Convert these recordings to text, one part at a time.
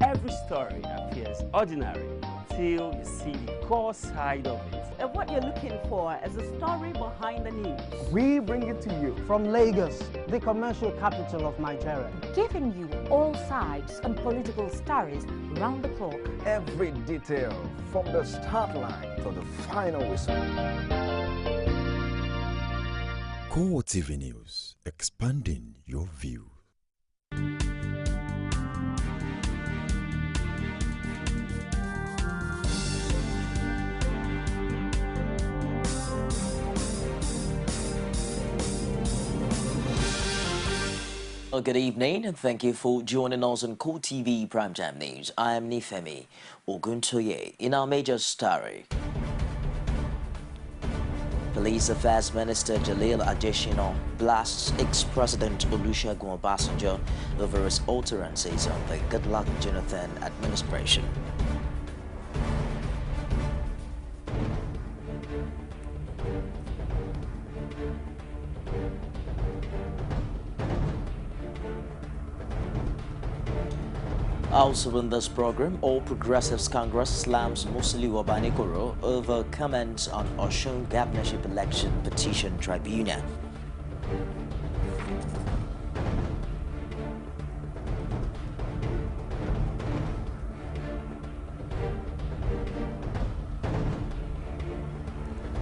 every story appears ordinary till you see the core side of it. And what you're looking for is a story behind the news. We bring it to you from Lagos, the commercial capital of Nigeria. Giving you all sides and political stories round the clock. Every detail from the start line to the final whistle. CoreTV News, expanding your view. Well, good evening and thank you for joining us on CoreTV Primetime News. I am Nifemi Oguntoye. In our major story, Police Affairs Minister Jalil Adeshina blasts ex-President Olusegun Obasanjo over his utterances on the Goodluck Jonathan administration. Also in this program, All Progressives Congress slams Musiliu Obanikoro over comments on Osun governorship election petition tribunal.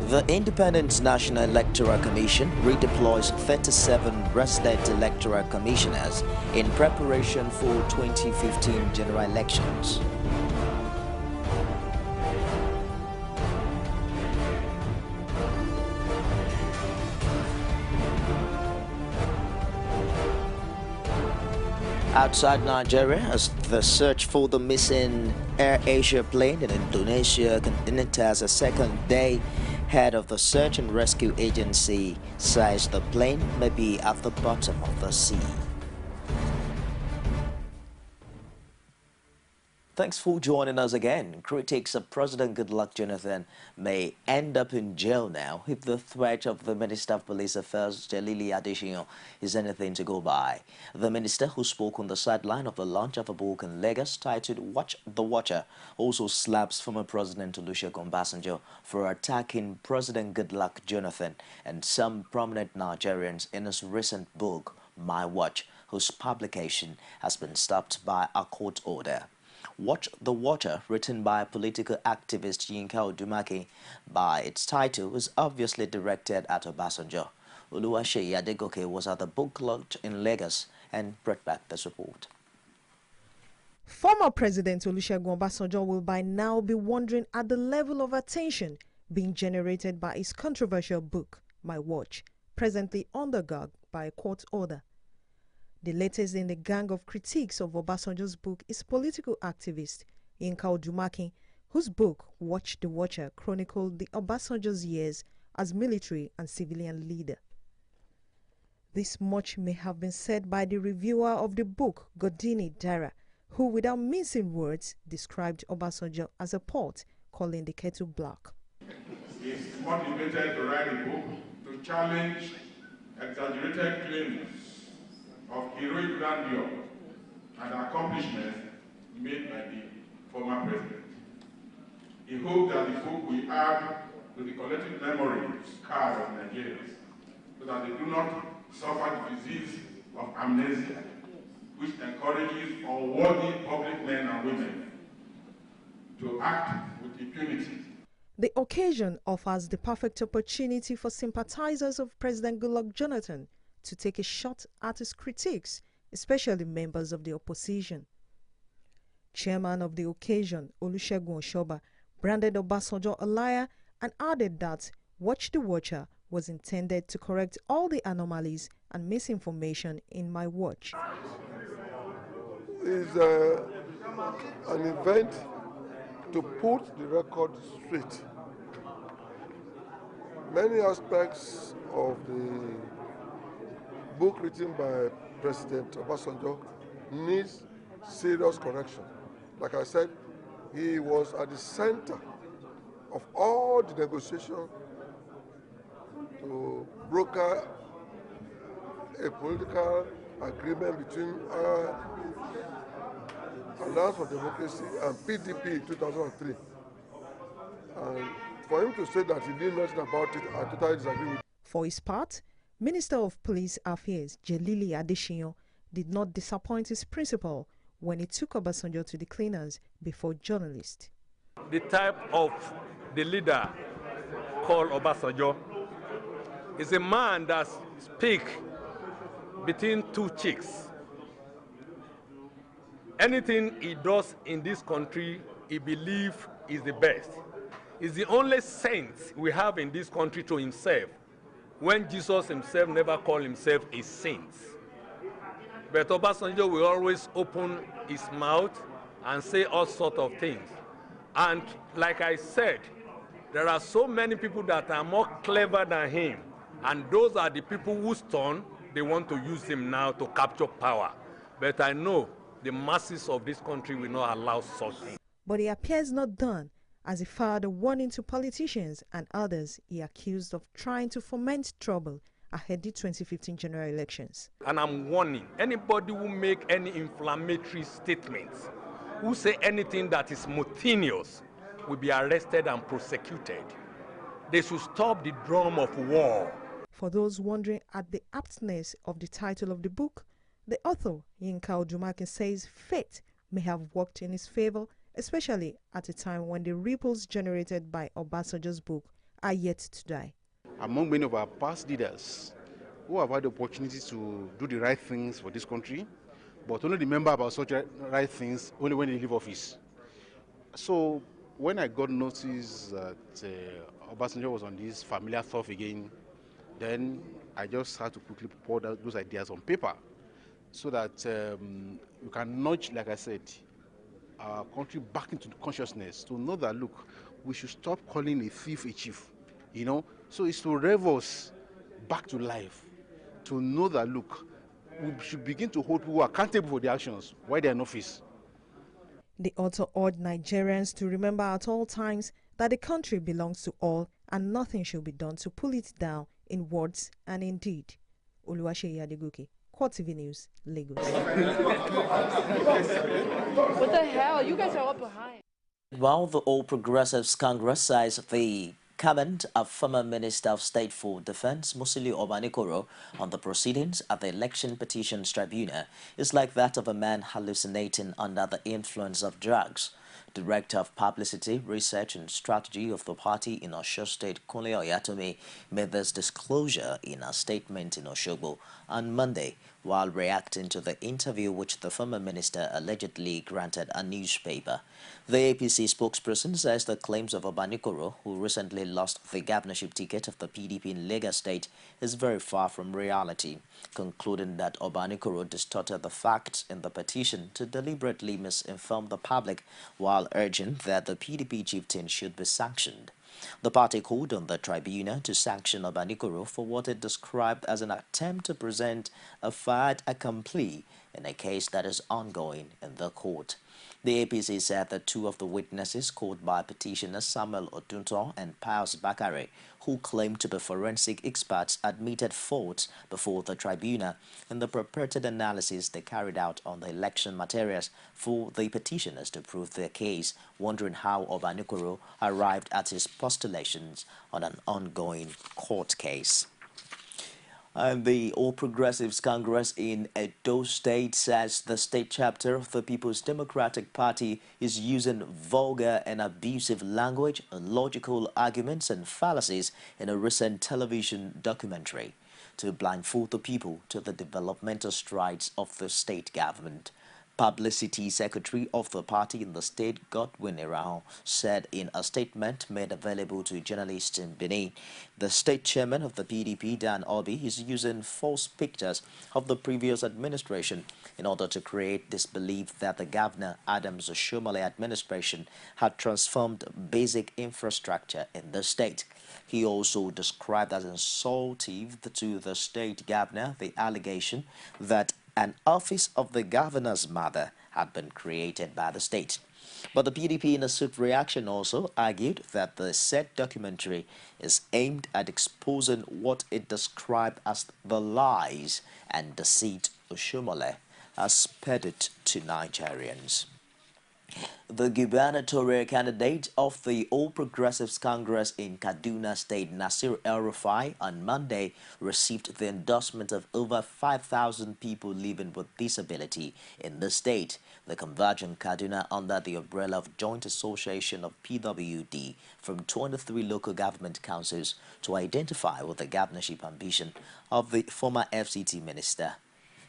The Independent National Electoral Commission redeploys 37 resident electoral commissioners in preparation for 2015 general elections. Outside Nigeria, as the search for the missing Air Asia plane in Indonesia continues a second day, head of the Search and Rescue Agency says the plane may be at the bottom of the sea. Thanks for joining us again. Critics of President Goodluck Jonathan may end up in jail now if the threat of the Minister of Police Affairs, Jalili Adeshina, is anything to go by. The minister, who spoke on the sideline of the launch of a book in Lagos titled Watch the Watcher, also slaps former President Olusegun Obasanjo for attacking President Goodluck Jonathan and some prominent Nigerians in his recent book, My Watch, whose publication has been stopped by a court order. Watch the Watcher, written by political activist Yinka Odumake, by its title, is obviously directed at Obasanjo. Oluwaseyi Adegoke was at the book launch in Lagos and brought back this report. Former President Olusegun Obasanjo will by now be wondering at the level of attention being generated by his controversial book, My Watch, presently undergone by a court order. The latest in the gang of critiques of Obasanjo's book is political activist Yinka Odumake, whose book, Watch the Watcher, chronicled the Obasanjo's years as military and civilian leader. This much may have been said by the reviewer of the book, Godini Dara, who, without mincing words, described Obasanjo as a pot, calling the kettle black. He is motivated to write a book to challenge exaggerated claims of heroic grandeur and accomplishments made by the former president. He hoped that the book will add to the collective memory scars of Nigerians so that they do not suffer the disease of amnesia, which encourages unworthy public men and women to act with impunity. The occasion offers the perfect opportunity for sympathizers of President Goodluck Jonathan to take a shot at his critics, especially members of the opposition. Chairman of the occasion, Olusegun Oshoba, branded Obasanjo a liar and added that Watch the Watcher was intended to correct all the anomalies and misinformation in My Watch. It's an event to put the record straight. Many aspects of the book written by President Obasanjo needs serious correction. Like I said, he was at the center of all the negotiations to broker a political agreement between an Alliance for Democracy and PDP in 2003. And for him to say that he didn't know nothing about it, I totally disagree with. For his part, Minister of Police Affairs Jelili Adesina did not disappoint his principal when he took Obasanjo to the cleaners before journalists. The type of the leader called Obasanjo is a man that speaks between two cheeks. Anything he does in this country, he believes is the best. He's the only saint we have in this country to himself, when Jesus himself never called himself a saint. But Obasanjo will always open his mouth and say all sorts of things. And like I said, there are so many people that are more clever than him, and those are the people whose turn they want to use him now to capture power. But I know the masses of this country will not allow such things. But he appears not done, as he fired a warning to politicians and others he accused of trying to foment trouble ahead the 2015 general elections. And I'm warning anybody who make any inflammatory statements, who say anything that is mutinous, will be arrested and prosecuted. They should stop the drum of war. For those wondering at the aptness of the title of the book, the author, Yinka Odumakin, says fate may have worked in his favor, especially at a time when the ripples generated by Obasanjo's book are yet to die. Among many of our past leaders who have had the opportunity to do the right things for this country, but only remember about such right things only when they leave office. So when I got notice that Obasanjo was on this familiar stuff again, then I just had to quickly pour those ideas on paper so that you can nudge, like I said, our country back into consciousness to know that, look, we should stop calling a thief a chief, you know? So it's to rev us back to life, to know that, look, we should begin to hold people accountable for their actions while they're in office. The author urged Nigerians to remember at all times that the country belongs to all and nothing should be done to pull it down in words and in deed. Oluwaseyi Adegoke, CoreTV News, Lagos. What the hell? You guys are all behind. While the All Progressives Congress says the comment of former Minister of State for Defense Musiliu Obanikoro on the proceedings at the Election Petitions Tribunal is like that of a man hallucinating under the influence of drugs. Director of Publicity, Research and Strategy of the party in Osho State, Kunle Oyatomi, made this disclosure in a statement in Osogbo on Monday while reacting to the interview which the former minister allegedly granted a newspaper. The APC spokesperson says the claims of Obanikoro, who recently lost the governorship ticket of the PDP in Lagos State, is very far from reality, concluding that Obanikoro distorted the facts in the petition to deliberately misinform the public while urging that the PDP chieftain should be sanctioned. The party called on the tribunal to sanction Obanikoro for what it described as an attempt to present a fait accompli in a case that is ongoing in the court. The APC said that two of the witnesses called by petitioners Samuel Otunto and Pius Bakare, who claimed to be forensic experts, admitted faults before the tribunal in the purported analysis they carried out on the election materials for the petitioners to prove their case, wondering how Obanikoro arrived at his postulations on an ongoing court case. And the All Progressives Congress in Edo State says the state chapter of the People's Democratic Party is using vulgar and abusive language, illogical arguments and fallacies in a recent television documentary to blindfold the people to the developmental strides of the state government. Publicity Secretary of the party in the state, Godwin Irao, said in a statement made available to journalists in Benin, the state chairman of the PDP, Dan Obi, is using false pictures of the previous administration in order to create disbelief that the Governor Adams Oshomole administration had transformed basic infrastructure in the state. He also described as insultive to the state governor the allegation that an office of the governor's mother had been created by the state. But the PDP, in a swift reaction, also argued that the said documentary is aimed at exposing what it described as the lies and deceit Oshomole has peddled to Nigerians. The gubernatorial candidate of the All Progressives Congress in Kaduna State, Nasir El-Rufai, on Monday received the endorsement of over 5,000 people living with disability in the state. The Convergent Kaduna, under the umbrella of Joint Association of PWD from 23 local government councils, to identify with the governorship ambition of the former FCT minister.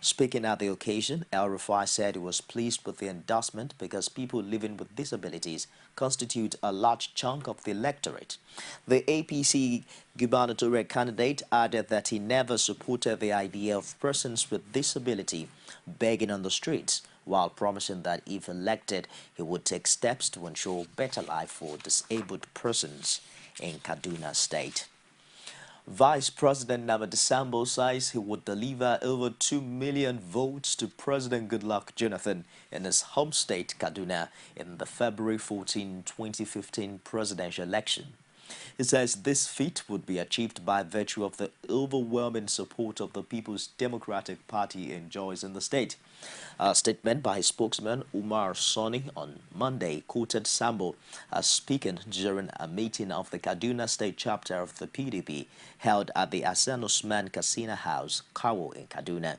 Speaking at the occasion, El-Rufai said he was pleased with the endorsement because people living with disabilities constitute a large chunk of the electorate. The APC gubernatorial candidate added that he never supported the idea of persons with disability begging on the streets, while promising that if elected, he would take steps to ensure better life for disabled persons in Kaduna State. Vice President Namadi Sambo says he would deliver over 2 million votes to President Goodluck Jonathan in his home state, Kaduna, in the February 14, 2015 presidential election. He says this feat would be achieved by virtue of the overwhelming support of the People's Democratic Party enjoys in the state. A statement by his spokesman Umar Soni on Monday quoted Sambo as speaking during a meeting of the Kaduna State chapter of the PDP held at the Hassan Usman Casino House, Kawo in Kaduna.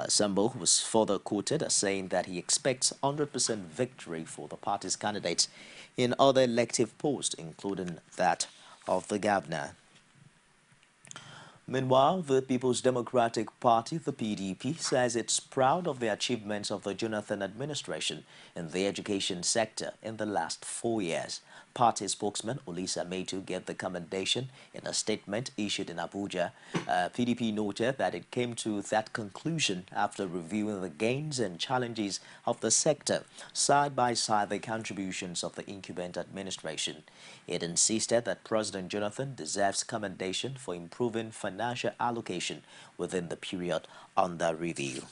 Sambo was further quoted as saying that he expects 100% victory for the party's candidates in other elective posts, including that of the governor. Meanwhile, the People's Democratic Party, the PDP, says it's proud of the achievements of the Jonathan administration in the education sector in the last 4 years. Party spokesman Olisa Metu gave the commendation in a statement issued in Abuja. PDP noted that it came to that conclusion after reviewing the gains and challenges of the sector, side by side the contributions of the incumbent administration. It insisted that President Jonathan deserves commendation for improving financial allocation within the period under review.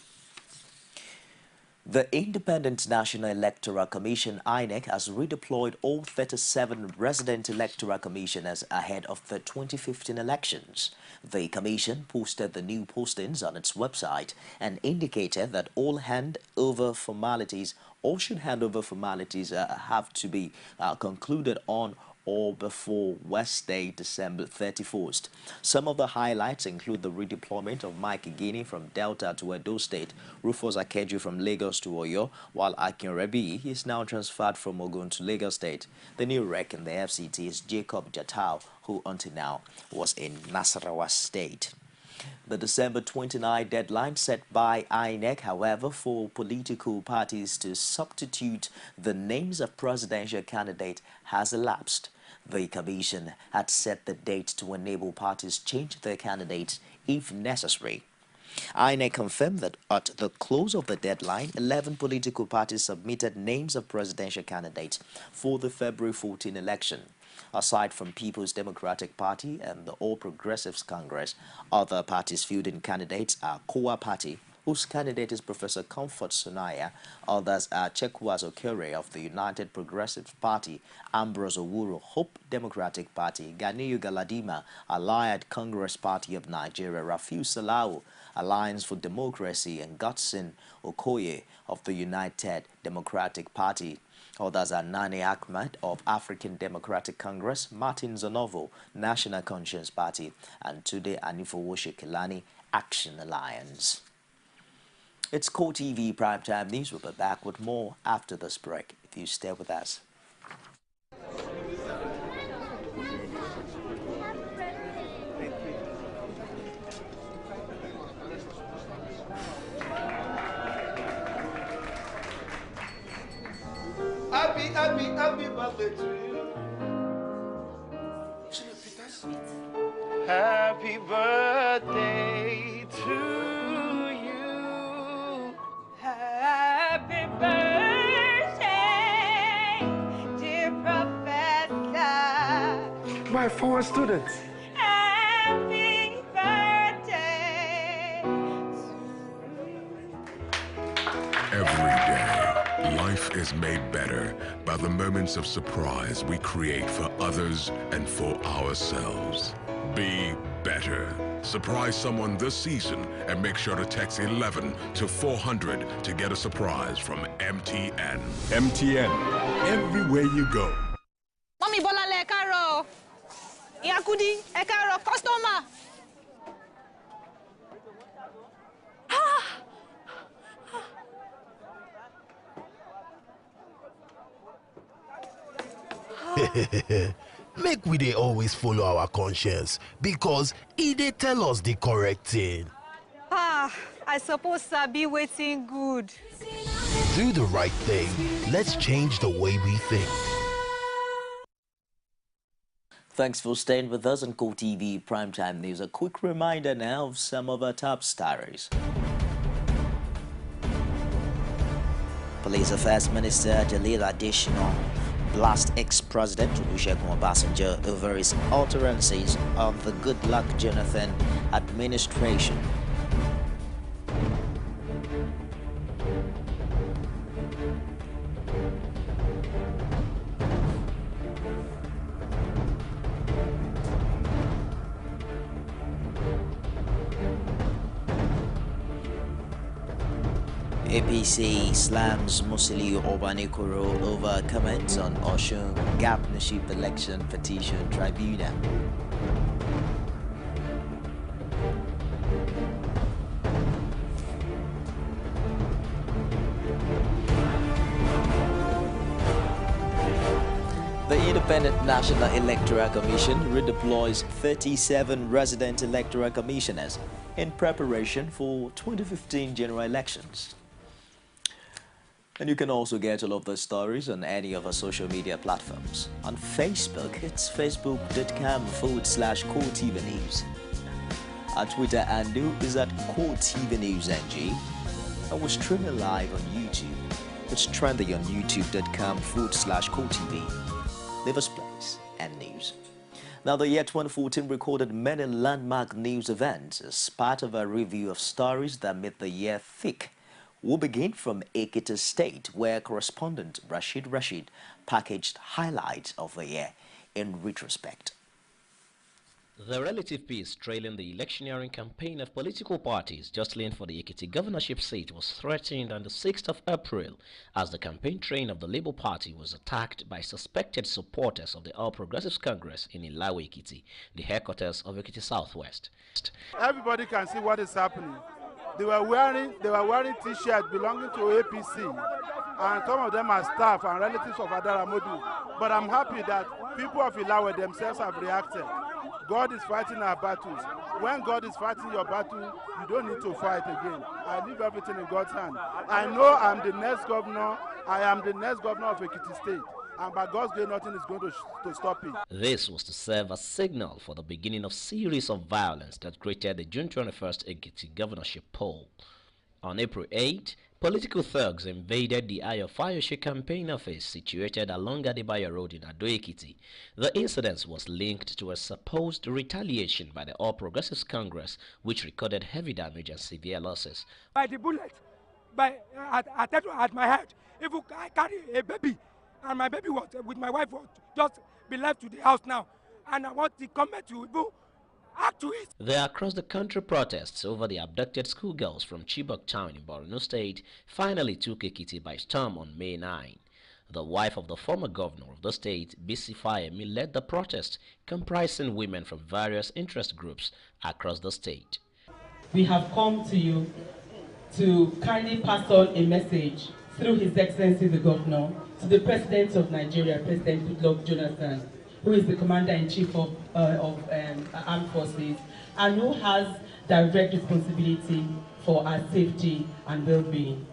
The Independent National Electoral Commission, INEC, has redeployed all 37 resident electoral commissioners ahead of the 2015 elections. The commission posted the new postings on its website and indicated that all handover formalities have to be concluded on or before Wednesday, December 31st. Some of the highlights include the redeployment of Mike Guinea from Delta to Edo State, Rufus Akeju from Lagos to Oyo, while Akin Rebi is now transferred from Ogun to Lagos State. The new rec in the FCT is Jacob Jatau, who until now was in Nasarawa State. The December 29 deadline set by INEC, however, for political parties to substitute the names of presidential candidates has elapsed. The commission had set the date to enable parties change their candidates if necessary. INEC confirmed that at the close of the deadline, 11 political parties submitted names of presidential candidates for the February 14 election. Aside from People's Democratic Party and the All Progressives Congress, other parties fielding candidates are Kowa Party, whose candidate is Professor Comfort Sunaya. Others are Chekwas Okere of the United Progressive Party, Ambrose Owuru, Hope Democratic Party, Ganiyu Galadima, Allied Congress Party of Nigeria, Rafiu Salau, Alliance for Democracy, and Godson Okoye of the United Democratic Party. Others are Nani Ahmed of African Democratic Congress, Martin Zonovo, National Conscience Party, and Tude Anifowoshe Kelani, Action Alliance. It's CoreTV Primetime News. We'll be back with more after this break, if you stay with us. Happy birthday to you. Happy birthday to you. Happy birthday, dear Professor. My former students. Happy birthday. Every day, life is made better by the moments of surprise we create for others and for ourselves. Be better. Surprise someone this season and make sure to text 11 to 400 to get a surprise from MTN. MTN, everywhere you go. Mommy Bolale Ekaro. Yakudi Ekaro customer. Make we dey always follow our conscience because they tell us the correct thing. I suppose Sabi waiting good. Do the right thing. Let's change the way we think. Thanks for staying with us on CoreTV Primetime News. A quick reminder now of some of our top stories. Police Affairs Minister Jalil Adesina blast ex-president Olusegun Obasanjo over his utterances on the Goodluck Jonathan administration. APC slams Musiliu Obanikoro over comments on Osun governorship election petition tribunal. The Independent National Electoral Commission redeploys 37 resident electoral commissioners in preparation for 2015 general elections. And you can also get all of the stories on any of our social media platforms. On Facebook, it's facebook.com/CoreTV News. Our Twitter handle is at CoreTV News NG. And we're streaming live on YouTube. It's trending on youtube.com/CoreTV. Leave us place and news. Now, the year 2014 recorded many landmark news events as part of a review of stories that made the year thick. We'll begin from Ekiti State, where correspondent Rashid packaged highlights of the year in retrospect. The relative peace trailing the electioneering campaign of political parties jostling for the Ekiti governorship seat was threatened on the 6th of April as the campaign train of the Labour Party was attacked by suspected supporters of the All Progressives Congress in Ilawe Ekiti, the headquarters of Ekiti Southwest. Everybody can see what is happening. They were wearing T-shirts belonging to APC, and some of them are staff and relatives of Adara Modu. But I'm happy that people of Ilawe themselves have reacted. God is fighting our battles. When God is fighting your battle, you don't need to fight again. I leave everything in God's hand. I know I'm the next governor. I am the next governor of Ekiti State. And by God's grace, nothing is going to stop it. This was to serve as signal for the beginning of series of violence that created the June 21st Ekiti governorship poll. On April 8, political thugs invaded the Ayo Fayoshe campaign office situated along Adebayo Road in Ado Ekiti. The incident was linked to a supposed retaliation by the All Progressives Congress, which recorded heavy damage and severe losses. By the bullet, at my head, if I carry a baby, and my baby was with my wife was just be left to the house now, and I want the government to act to it. The across-the-country protests over the abducted schoolgirls from Chibok town in Borno State finally took Ekiti by storm on May 9. The wife of the former governor of the state, Bisi Fayemi, led the protest, comprising women from various interest groups across the state. We have come to you to kindly pass on a message through His Excellency the Governor to the President of Nigeria, President Goodluck Jonathan, who is the Commander-in-Chief of Armed Forces and who has direct responsibility for our safety and well-being.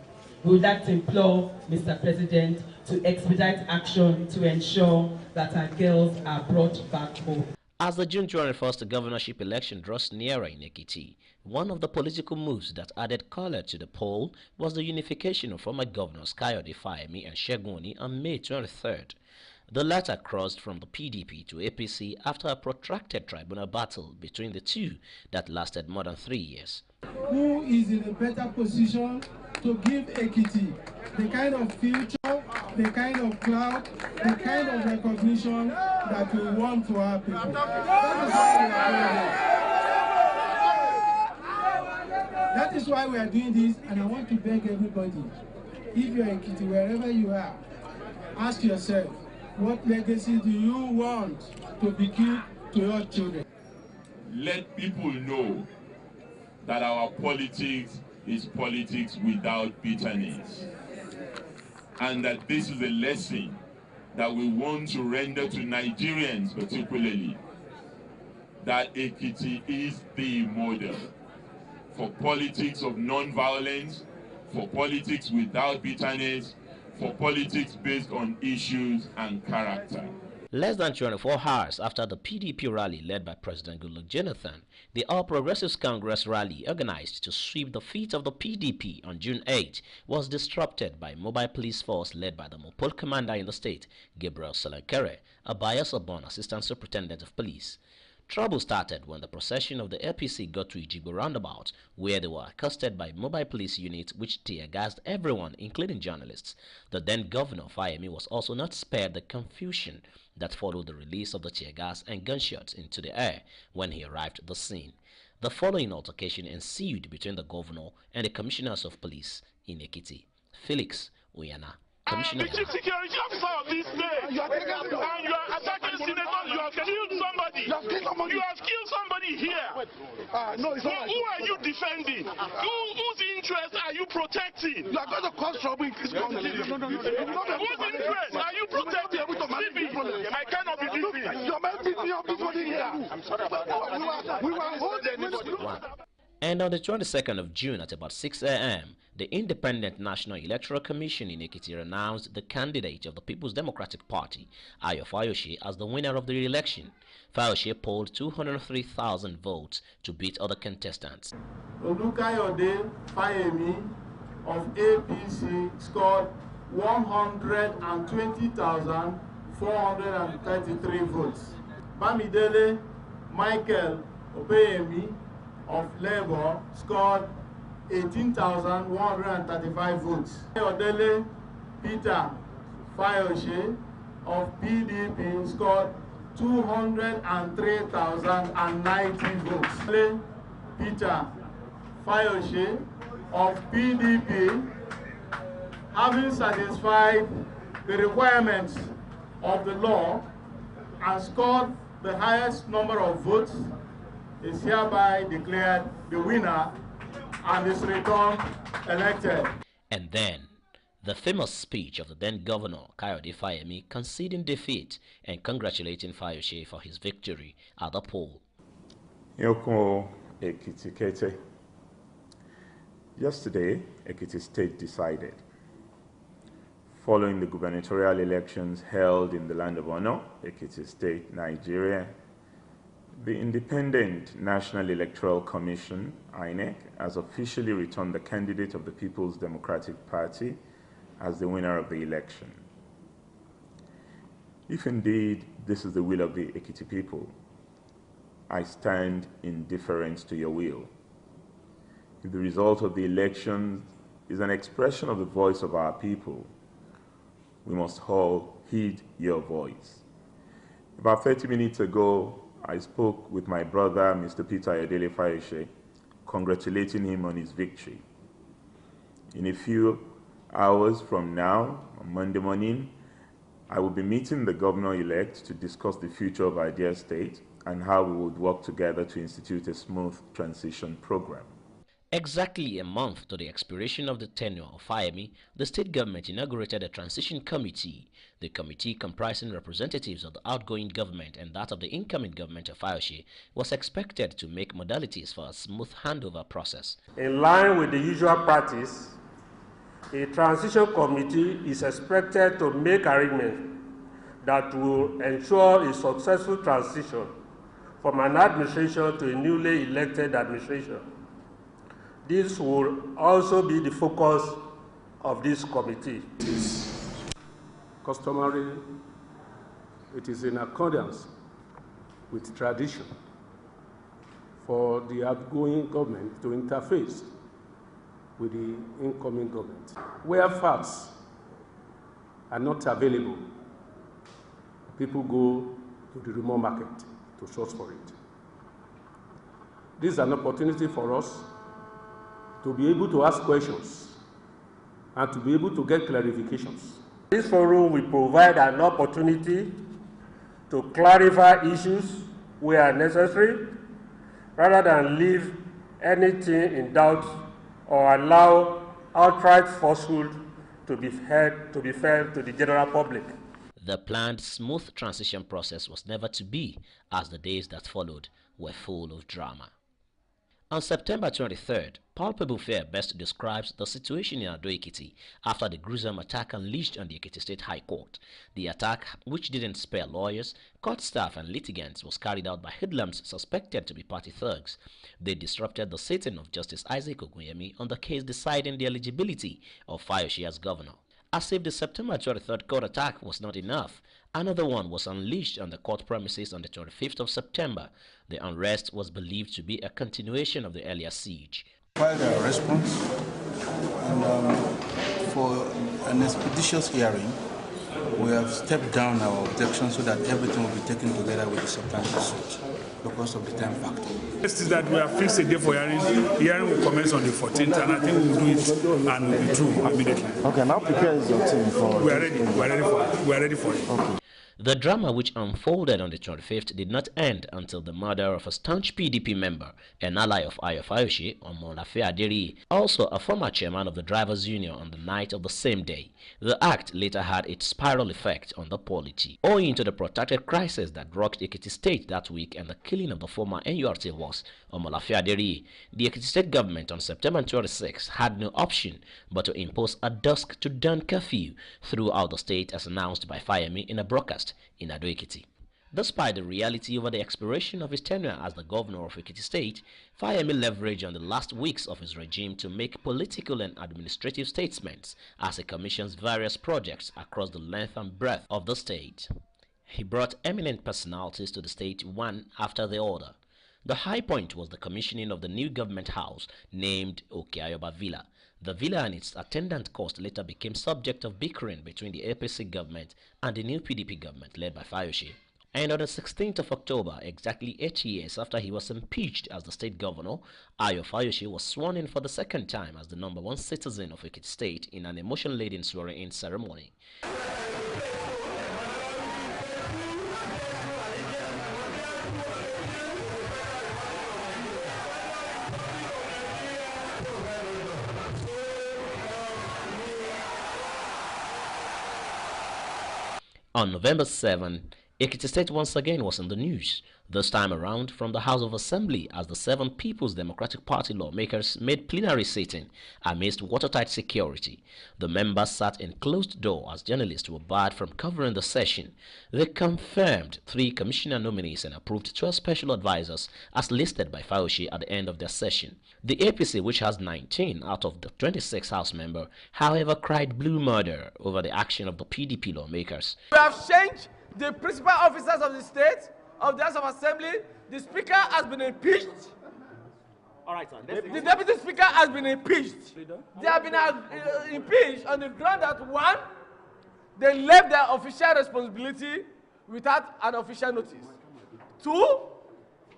We would like to implore Mr. President to expedite action to ensure that our girls are brought back home. As the June 21st governorship election draws nearer in Ekiti, one of the political moves that added color to the poll was the unification of former governors Kayode Fayemi and Segun Oni on May 23rd. The latter crossed from the PDP to APC after a protracted tribunal battle between the two that lasted more than 3 years. Who is in a better position to give Ekiti the kind of future, the kind of clout, the kind of recognition that we want to our people? That is why we are doing this. That is why we are doing this, and I want to beg everybody, if you're in Ekiti, wherever you are, ask yourself, what legacy do you want to bequeath to your children? Let people know that our politics is politics without bitterness, and that this is a lesson that we want to render to Nigerians particularly, that Ekiti is the model for politics of non-violence, for politics without bitterness, for politics based on issues and character. Less than 24 hours after the PDP rally led by President Goodluck Jonathan, the All Progressives Congress rally organized to sweep the feet of the PDP on June 8 was disrupted by a mobile police force led by the Mopol commander in the state, Gabriel Salankere, a Bayelsa-born assistant superintendent of police. Trouble started when the procession of the APC got to Ijigbo roundabout, where they were accosted by mobile police units which tear-gassed everyone, including journalists. The then governor, Fayemi, was also not spared the confusion that followed the release of the tear gas and gunshots into the air when he arrived at the scene. The following altercation ensued between the governor and the commissioners of police in Ekiti. Felix Uyana, Commissioner. Chief security officer of this state, and you are attacking senators. You have killed somebody. You have killed somebody here. No, it's not. Who are you defending? Whose interest are you protecting? You are going to cause trouble in this country. No. Whose interest are you protecting? I cannot be defending. You're making me up here. I'm sorry about that. We were holding. And on the 22nd of June at about 6 a.m., the Independent National Electoral Commission in Ekiti announced the candidate of the People's Democratic Party, Ayo Fayoshe, as the winner of the election. Fayoshe polled 203,000 votes to beat other contestants. Olukayode Fayemi of APC scored 120,433 votes. Bamidele Michael Opeyemi of Labour scored 18,135 votes. Odele Peter Fayoshe of PDP scored 203,090 votes. Peter Fayoshe of PDP, having satisfied the requirements of the law and scored the highest number of votes, is hereby declared the winner and is returned elected. And then, the famous speech of the then governor, Kayode Fayemi, conceding defeat and congratulating Fayoshe for his victory at the poll. Yoko Ekiti Kete. Yesterday, Ekiti State decided, following the gubernatorial elections held in the Land of Honor, Ekiti State, Nigeria, the Independent National Electoral Commission, INEC, has officially returned the candidate of the People's Democratic Party as the winner of the election. If indeed this is the will of the Ekiti people, I stand in deference to your will. If the result of the election is an expression of the voice of our people, we must all heed your voice. About 30 minutes ago, I spoke with my brother, Mr. Peter Ayodele Fayoshe, congratulating him on his victory. In a few hours from now, on Monday morning, I will be meeting the governor-elect to discuss the future of our dear state and how we would work together to institute a smooth transition program. Exactly a month to the expiration of the tenure of Fayemi, the state government inaugurated a transition committee. The committee, comprising representatives of the outgoing government and that of the incoming government of Fayoshe, was expected to make modalities for a smooth handover process. In line with the usual practice, a transition committee is expected to make arrangements that will ensure a successful transition from an administration to a newly elected administration. This will also be the focus of this committee. It is customary, it is in accordance with tradition for the outgoing government to interface with the incoming government. Where facts are not available, people go to the remote market to source for it. This is an opportunity for us to be able to ask questions and to be able to get clarifications. This forum will provide an opportunity to clarify issues where necessary, rather than leave anything in doubt or allow outright falsehood to be fed to the general public. The planned smooth transition process was never to be, as the days that followed were full of drama. On September 23rd, palpable fear best describes the situation in Ado-Ekiti after the gruesome attack unleashed on the Ekiti State High Court. The attack, which didn't spare lawyers, court staff and litigants, was carried out by hoodlums suspected to be party thugs. They disrupted the sitting of Justice Isaac Ogunyemi on the case deciding the eligibility of Fayose as governor. As if the September 23rd court attack was not enough, another one was unleashed on the court premises on the 25th of September. The unrest was believed to be a continuation of the earlier siege. Filed a response and for an expeditious hearing, we have stepped down our objections so that everything will be taken together with the substantive suit because of the time factor. This is that we have fixed a day for hearing. The hearing will commence on the 14th, and I think we will do it and we'll be through immediately. Okay, now prepare your team for. We are ready. We are ready for it. We are ready for it. Okay. The drama which unfolded on the 25th did not end until the murder of a staunch PDP member, an ally of Ayo Fayose, Omolafe Aderi, also a former chairman of the drivers' union, on the night of the same day. The act later had its spiral effect on the polity. Owing to the protracted crisis that rocked Ekiti State that week and the killing of the former NURT boss, Omolafe Aderi, the Ekiti State government on September 26 had no option but to impose a dusk to dawn curfew throughout the state as announced by Fayemi in a broadcast in Ado-Ekiti. Despite the reality over the expiration of his tenure as the governor of Ekiti State, Fayemi leveraged on the last weeks of his regime to make political and administrative statements as he commissions various projects across the length and breadth of the state. He brought eminent personalities to the state one after the other. The high point was the commissioning of the new government house named Okeayoba Villa. The villa and its attendant cost later became subject of bickering between the APC government and the new PDP government led by Fayose. And on the 16th of October, exactly 8 years after he was impeached as the state governor, Ayo Fayose was sworn in for the second time as the #1 citizen of Ekiti State in an emotion-laden swearing-in ceremony. On November 7, Ekiti State once again was in the news, this time around from the House of Assembly as the 7 People's Democratic Party lawmakers made plenary sitting amidst watertight security. The members sat in closed door as journalists were barred from covering the session. They confirmed 3 commissioner nominees and approved 12 special advisors as listed by Fayose at the end of their session. The APC, which has 19 out of the 26 House members, however, cried blue murder over the action of the PDP lawmakers. We have changed the principal officers of the state, of the House of Assembly. The Speaker has been impeached. All right, sir. The Deputy Speaker has been impeached. They have been impeached on the ground that 1, they left their official responsibility without an official notice. 2,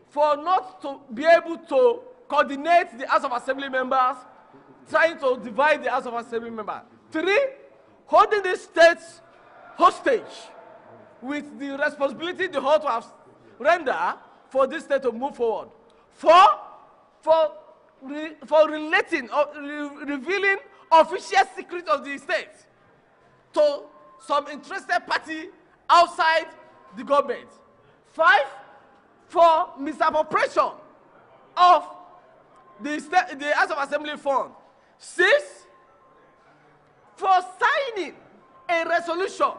for not to be able to coordinate the House of Assembly members, trying to divide the House of Assembly members. 3, holding the states hostage with the responsibility the whole to have render for this state to move forward. 4, for relating or revealing official secret of the state to some interested party outside the government. 5, for misappropriation of the House of Assembly fund. 6, for signing a resolution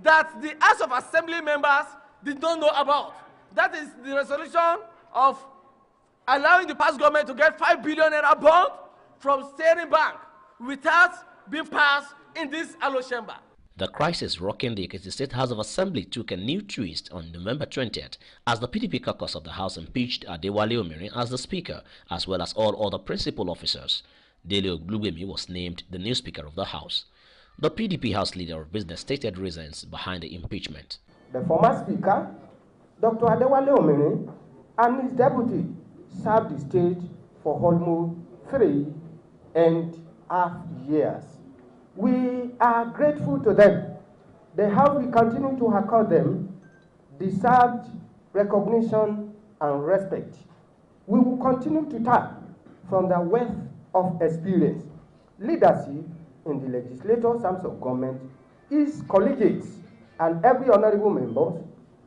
that the House of Assembly members did not know about. That is the resolution of allowing the past government to get 5 billion naira bond from Steering Bank without being passed in this allo chamber. The crisis rocking the Ekiti State House of Assembly took a new twist on November 20th as the PDP caucus of the House impeached Adewale Omirin as the Speaker, as well as all other principal officers. Dele Oglubemi was named the new Speaker of the House. The PDP House Leader of Business stated reasons behind the impeachment. The former Speaker, Dr. Adewale Omirin, and his deputy served the state for almost 3 2.5 years. We are grateful to them. The help we continue to accord them deserved recognition and respect. We will continue to tap from the wealth of experience. Leadership in the legislators' arms of government is collegiate, and every honorable member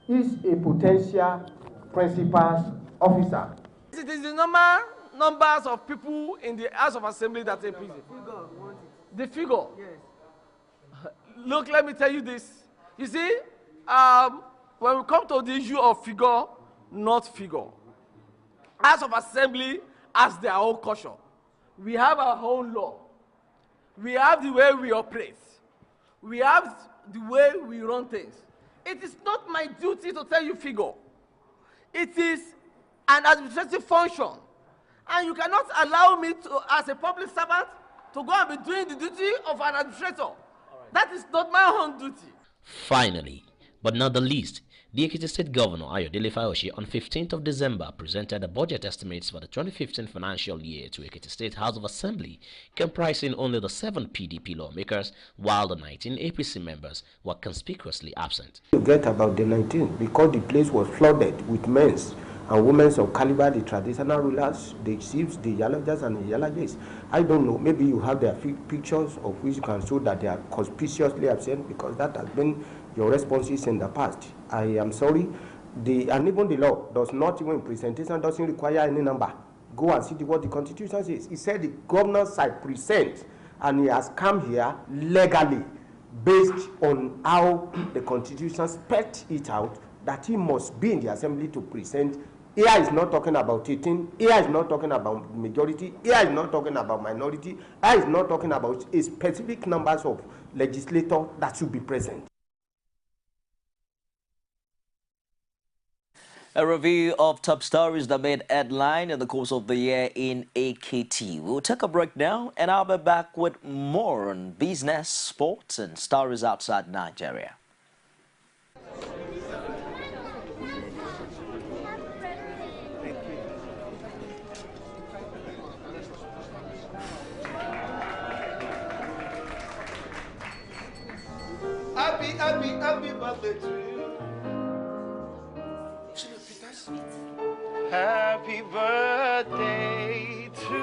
is a potential principal officer. It is the normal numbers of people in the House of Assembly that are increasing. The figure. Yes. Look, let me tell you this. You see, when we come to the issue of figure, not figure, House of Assembly has their own culture. We have our own law. We have the way we operate. We have the way we run things. It is not my duty to tell you figure. It is an administrative function. And you cannot allow me to, as a public servant, to go and be doing the duty of an administrator. That is not my own duty. Finally, but not the least, the Ekiti State Governor Ayodele Fayoshe on 15th of December presented the budget estimates for the 2015 financial year to Ekiti State House of Assembly, comprising only the 7 PDP lawmakers, while the 19 APC members were conspicuously absent. You get about the 19 because the place was flooded with men and women of caliber, the traditional rulers, the chiefs, the Yalajas and the Yalajas. I don't know, maybe you have their pictures of which you can show that they are conspicuously absent, because that has been your responses in the past. I am sorry. And even the law does not, even presentation doesn't require any number. Go and see what the Constitution says. He said the governor side present, and he has come here legally based on how the Constitution spelled it out, that he must be in the assembly to present. Here is not talking about 18. Here is not talking about majority. Here is not talking about minority. Here is not talking about a specific numbers of legislators that should be present. A review of top stories that made headline in the course of the year in AKT. We'll take a break now, and I'll be back with more on business, sports, and stories outside Nigeria. Happy birthday to you. Happy birthday to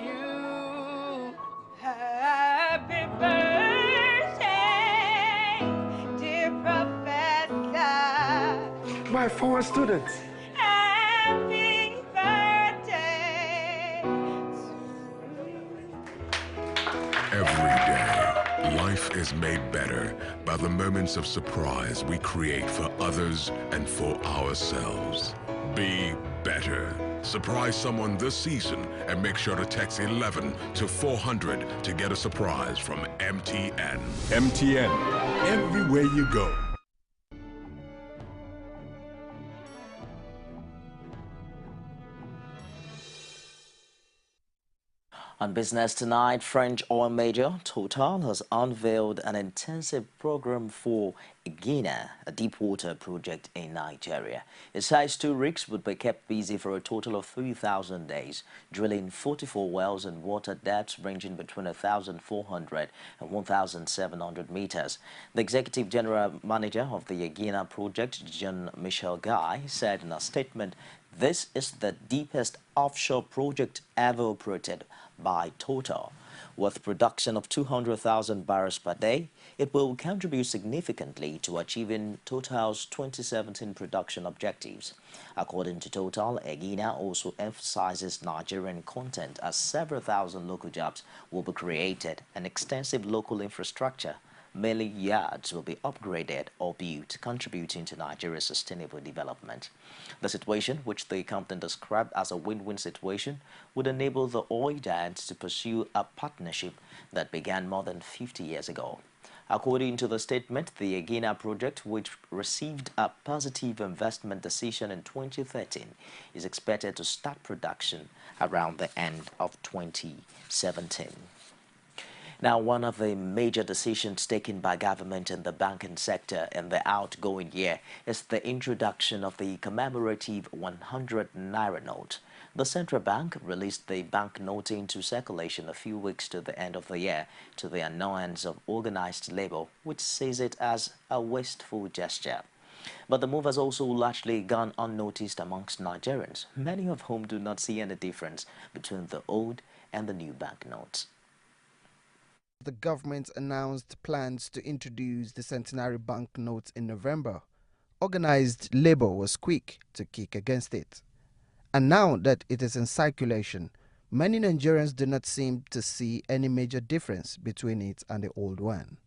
you. Happy birthday, dear Professor. My former students. Happy birthday. Every day, life is made better by the moments of surprise we create for others and for ourselves. Be better. Surprise someone this season and make sure to text 11 to 400 to get a surprise from MTN. MTN, everywhere you go. On Business Tonight, French oil major Total has unveiled an intensive program for Egina, a deep-water project in Nigeria. It says 2 rigs would be kept busy for a total of 3,000 days, drilling 44 wells in water depths ranging between 1,400 and 1,700 meters. The executive general manager of the Egina project, Jean-Michel Guy, said in a statement, "This is the deepest offshore project ever operated by Total. With production of 200,000 barrels per day, it will contribute significantly to achieving Total's 2017 production objectives." According to Total, Egina also emphasizes Nigerian content as several thousand local jobs will be created and extensive local infrastructure, mainly yards, will be upgraded or built, contributing to Nigeria's sustainable development. The situation, which the accountant described as a win-win situation, would enable the oil giants to pursue a partnership that began more than 50 years ago. According to the statement, the Egina project, which received a positive investment decision in 2013, is expected to start production around the end of 2017. Now, one of the major decisions taken by government in the banking sector in the outgoing year is the introduction of the commemorative 100 Naira note. The central bank released the banknote into circulation a few weeks to the end of the year, to the annoyance of organized labor, which sees it as a wasteful gesture. But the move has also largely gone unnoticed amongst Nigerians, many of whom do not see any difference between the old and the new banknotes. The government announced plans to introduce the centenary banknotes in November. Organized labor was quick to kick against it. And now that it is in circulation, many Nigerians do not seem to see any major difference between it and the old one.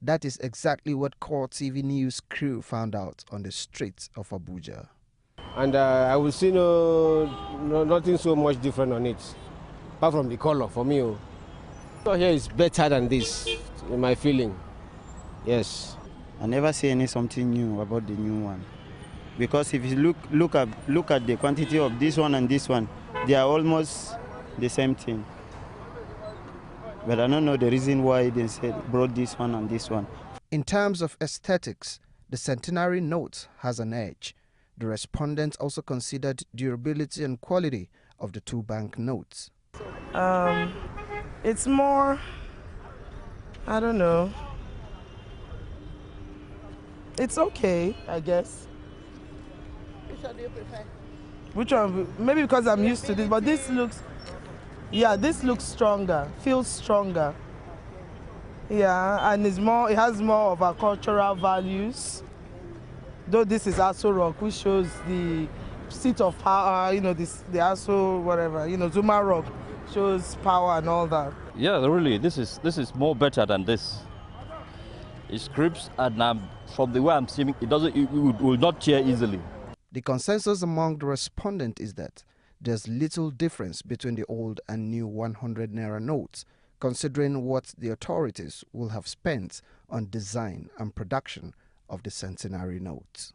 That is exactly what CoreTV News crew found out on the streets of Abuja. And I will see nothing so much different on it, apart from the color for me. So here is better than this, in my feeling. Yes. I never see something new about the new one. Because if you look at the quantity of this one and this one, they are almost the same thing. But I don't know the reason why they brought this one and this one. In terms of aesthetics, the centenary note has an edge. The respondents also considered durability and quality of the two banknotes. It's more, I don't know. It's okay, I guess. Which one do you prefer? Which one? Maybe because I'm used to this, but this looks, yeah, this looks stronger, feels stronger. Yeah, and it's more, it has more of our cultural values. Though this is Aso Rock, which shows the seat of power, you know, the Aso whatever, you know, Zuma Rock shows power and all that. Yeah, really, this is more better than this. It grips, and from the way I'm seeing it, it will not tear easily. The consensus among the respondents is that there's little difference between the old and new 100 naira notes, considering what the authorities will have spent on design and production of the centenary notes.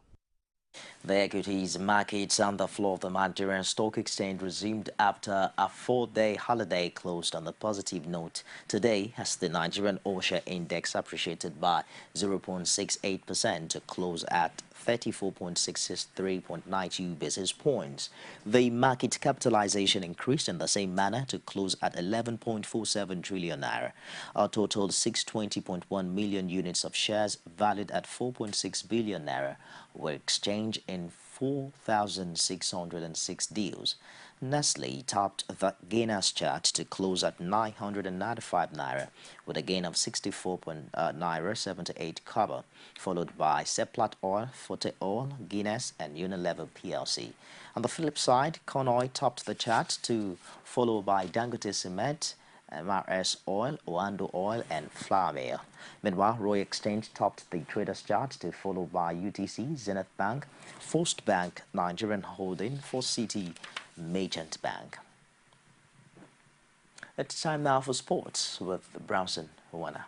The equities markets on the floor of the Nigerian Stock Exchange resumed after a 4-day holiday closed on a positive note today, as the Nigerian All-Share Index appreciated by 0.68% to close at 34.663.92 basis points. The market capitalization increased in the same manner to close at 11.47 trillion naira. A total 620.1 million units of shares valued at 4.6 billion naira were exchanged in 4,606 deals. Nestle topped the gainers chart to close at 995 naira with a gain of 64 naira 78 kobo, followed by Seplat Oil, Forte Oil, Guinness and Unilever PLC. On the flip side, Conoy topped the chart, followed by Dangote Cement, MRS Oil, Oando Oil and Flour Mill. Meanwhile, Roy Exchange topped the traders chart, followed by UTC, Zenith Bank, First Bank, Nigerian Holding, First City, Merchant Bank. It's time now for sports with Brownson Huana.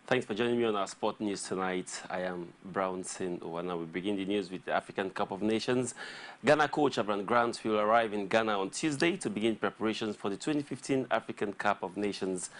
Thanks for joining me on our sport news tonight. I am Brownson Owana. We begin the news with the African Cup of Nations. Ghana coach Abraham Grant will arrive in Ghana on Tuesday to begin preparations for the 2015 African Cup of Nations.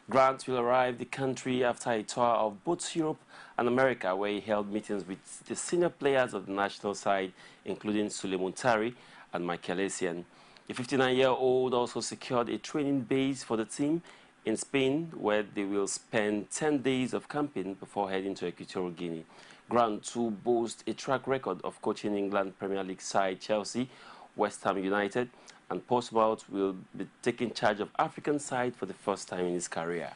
Grant will arrive the country after a tour of both Europe and America, where he held meetings with the senior players of the national side, including Suleiman Tari and Michael Essien. The 59-year-old also secured a training base for the team in Spain, where they will spend 10 days of camping before heading to Equatorial Guinea. Grant, too, boasts a track record of coaching England Premier League side Chelsea, West Ham United, and Portsmouth will be taking charge of African side for the first time in his career.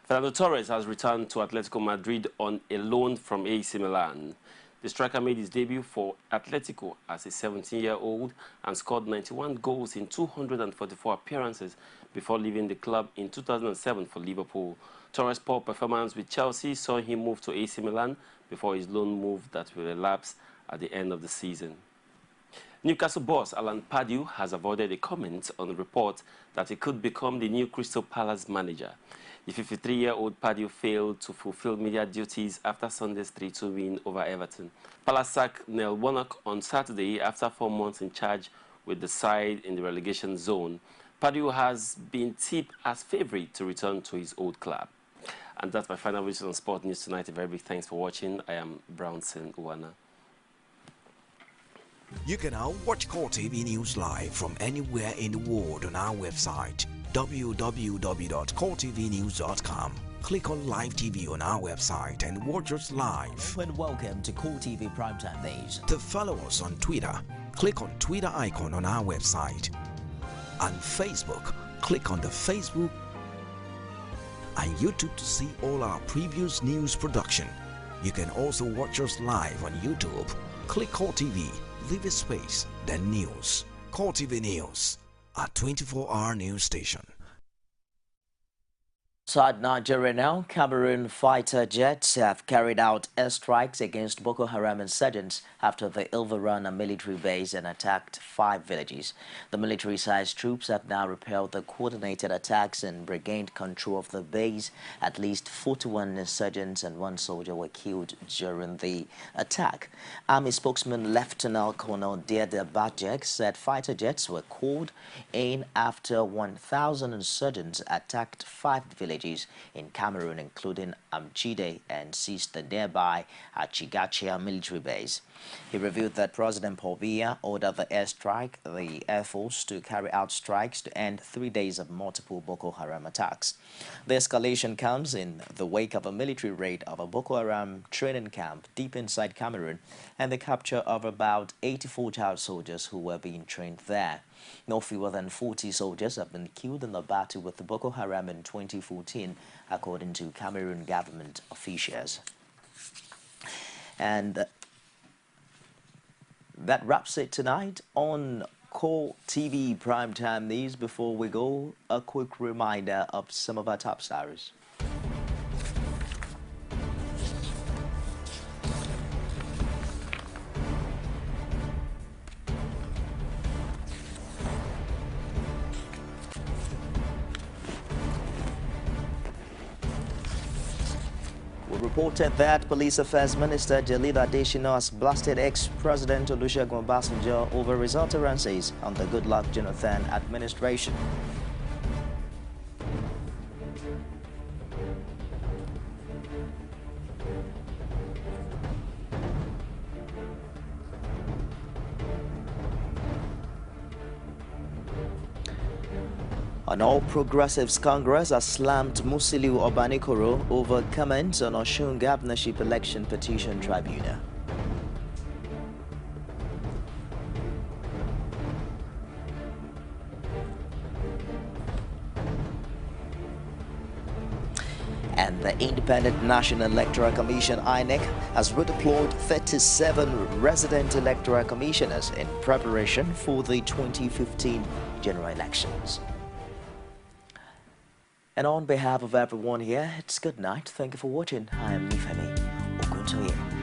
Fernando Torres has returned to Atletico Madrid on a loan from AC Milan. The striker made his debut for Atletico as a 17-year-old and scored 91 goals in 244 appearances before leaving the club in 2007 for Liverpool. Torres' poor performance with Chelsea saw him move to AC Milan before his loan move that will elapse at the end of the season. Newcastle boss Alan Pardew has avoided a comment on the report that he could become the new Crystal Palace manager. The 53-year-old Paddy failed to fulfill media duties after Sunday's 3-2 win over Everton. Palace sacked Neil Warnock on Saturday after 4 months in charge with the side in the relegation zone. Paddy has been tipped as favourite to return to his old club. And that's my final visit on Sport News tonight. A very big thanks for watching. I am Brownson Uwana. You can now watch CoreTV News live from anywhere in the world on our website, www.coretvnews.com. Click on Live TV on our website and watch us live. And welcome to CoreTV Primetime Days. To follow us on Twitter, click on Twitter icon on our website. On Facebook, click on the Facebook and YouTube to see all our previous news production. You can also watch us live on YouTube. Click CoreTV, leave a space, then news. CoreTV News, a 24-hour news station. Outside Nigeria now, Cameroon fighter jets have carried out airstrikes against Boko Haram insurgents after they overrun a military base and attacked 5 villages. The military-sized troops have now repelled the coordinated attacks and regained control of the base. At least 41 insurgents and 1 soldier were killed during the attack. Army spokesman Lieutenant Colonel Dede Bajek said fighter jets were called in after 1,000 insurgents attacked 5 villages in Cameroon, including Amchide, and seized the nearby Achigachia military base. He revealed that President Paul Biya ordered the Air Force to carry out strikes to end 3 days of multiple Boko Haram attacks. The escalation comes in the wake of a military raid of a Boko Haram training camp deep inside Cameroon and the capture of about 84 child soldiers who were being trained there. No fewer than 40 soldiers have been killed in the battle with the Boko Haram in 2014, according to Cameroon government officials. And that wraps it tonight on CoreTV Primetime News. Before we go, a quick reminder of some of our top stories. Reported that Police Affairs Minister Jalila Adesina has blasted ex-President Olusegun Obasanjo over his utterances on the Goodluck Jonathan administration. An All Progressives Congress has slammed Musiliu Obanikoro over comments on Osun governorship election petition tribunal. And the Independent National Electoral Commission, INEC, has redeployed 37 resident electoral commissioners in preparation for the 2015 general elections. And on behalf of everyone here, it's good night. Thank you for watching. I am Nifemi Oguntoye.